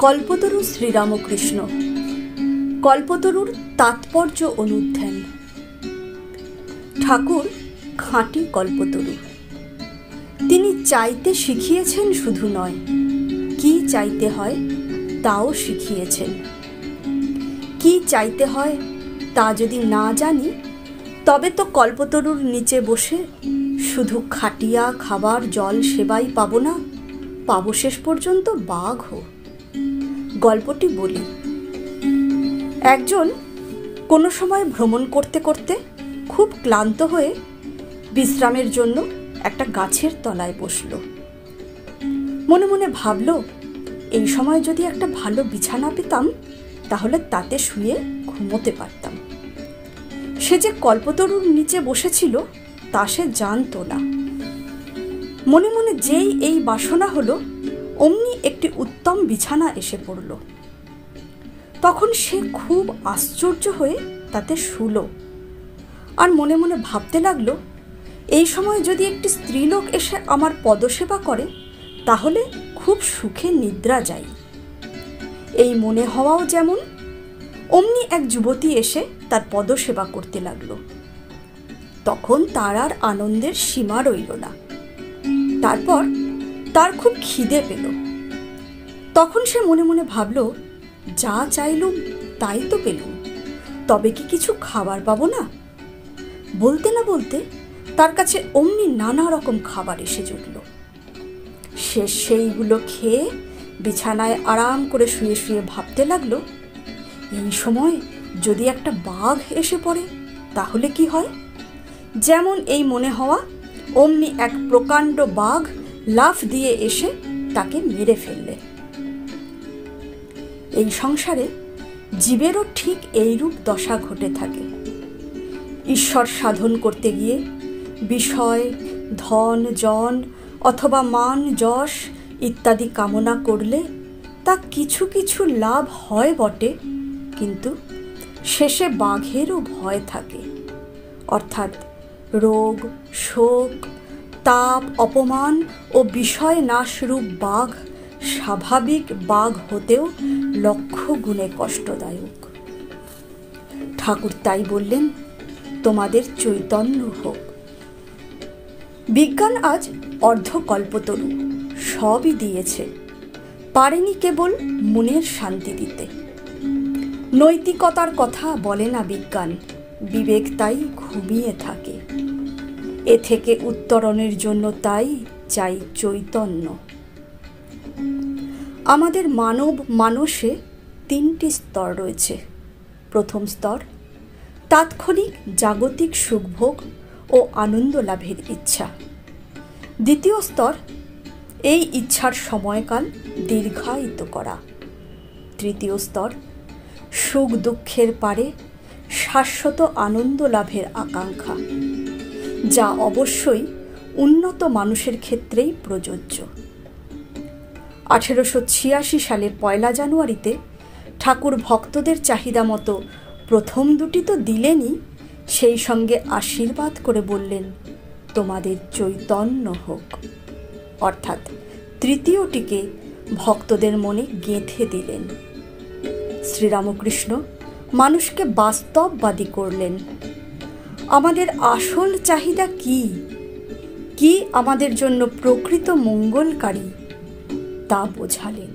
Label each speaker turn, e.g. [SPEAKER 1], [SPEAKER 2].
[SPEAKER 1] কল্পতরু শ্রীরামকৃষ্ণ। কল্পতরুর তাৎপর্য অনুধ্যান। ঠাকুর খাঁটি কল্পতরু। তিনি চাইতে শিখিয়েছেন, শুধু নয়, কি চাইতে হয় তাও শিখিয়েছেন। কি চাইতে হয় তা যদি না জানি, তবে তো কল্পতরুর নিচে বসে শুধু খাটিয়া খাবার জল সেবাই পাবো না, পাবো শেষ পর্যন্ত বাঘও। গল্পটি বলি। একজন কোনো সময় ভ্রমণ করতে করতে খুব ক্লান্ত হয়ে বিশ্রামের জন্য একটা গাছের তলায় বসল। মনে মনে ভাবল, এই সময় যদি একটা ভালো বিছানা পেতাম তাহলে তাতে শুয়ে ঘুমোতে পারতাম। সে যে কল্পতরুর নিচে বসেছিল তা সে জানত না। মনে মনে যেই এই বাসনা হলো, অমনি একটি উত্তম বিছানা এসে পড়ল। তখন সে খুব আশ্চর্য হয়ে তাতে শুল, আর মনে মনে ভাবতে লাগলো, এই সময় যদি একটি স্ত্রীলোক এসে আমার পদসেবা করে তাহলে খুব সুখে নিদ্রা যাই। এই মনে হওয়াও যেমন, অমনি এক যুবতী এসে তার পদসেবা করতে লাগলো। তখন তার আর আনন্দের সীমা রইল না। তারপর তার খুব খিদে পেল। তখন সে মনে মনে ভাবল, যা চাইলুম তাই তো পেলুম, তবে কি কিছু খাবার পাবো না? বলতে না বলতে তার কাছে অমনি নানা রকম খাবার এসে জুটল। সে সেইগুলো খেয়ে বিছানায় আরাম করে শুয়ে শুয়ে ভাবতে লাগলো, এই সময় যদি একটা বাঘ এসে পড়ে তাহলে কি হয়? যেমন এই মনে হওয়া, অমনি এক প্রকাণ্ড বাঘ লাফ দিয়ে এসে তাকে মেরে ফেললে। এই সংসারে জীবেরও ঠিক এইরূপ দশা ঘটে থাকে। ঈশ্বর সাধন করতে গিয়ে বিষয়, ধন, জন অথবা মান, যশ ইত্যাদি কামনা করলে তা কিছু কিছু লাভ হয় বটে, কিন্তু শেষে বাঘেরও ভয় থাকে। অর্থাৎ রোগ, শোক, তাপ, অপমান ও বিষয় নাশরূপ বাঘ স্বাভাবিক বাঘ হতেও লক্ষ গুণে কষ্টদায়ক। ঠাকুর তাই বললেন, তোমাদের চৈতন্য হোক। বিজ্ঞান আজ অর্ধকল্পতরু, সবই দিয়েছে, পারেনি কেবল মনের শান্তি দিতে। নৈতিকতার কথা বলে না বিজ্ঞান, বিবেক তাই ঘুমিয়ে থাকে। এ থেকে উত্তরণের জন্য তাই চাই চৈতন্য। আমাদের মানব মানসে তিনটি স্তর রয়েছে। প্রথম স্তর তাৎক্ষণিক জাগতিক সুখভোগ ও আনন্দ লাভের ইচ্ছা। দ্বিতীয় স্তর এই ইচ্ছার সময়কাল দীর্ঘায়িত করা। তৃতীয় স্তর সুখ দুঃখের পারে শাশ্বত আনন্দ লাভের আকাঙ্ক্ষা, যা অবশ্যই উন্নত মানুষের ক্ষেত্রেই প্রযোজ্য। 1886 সালে 1 জানুয়ারিতে ঠাকুর ভক্তদের চাহিদা মতো প্রথম দুটি তো দিলেনই, সেই সঙ্গে আশীর্বাদ করে বললেন, তোমাদের চৈতন্য হোক। অর্থাৎ তৃতীয়টিকে ভক্তদের মনে গেঁথে দিলেন। শ্রীরামকৃষ্ণ মানুষকে বাস্তববাদী করলেন। আমাদের আসল চাহিদা কি, কি আমাদের জন্য প্রকৃত মঙ্গলকারী তা বোঝালেন।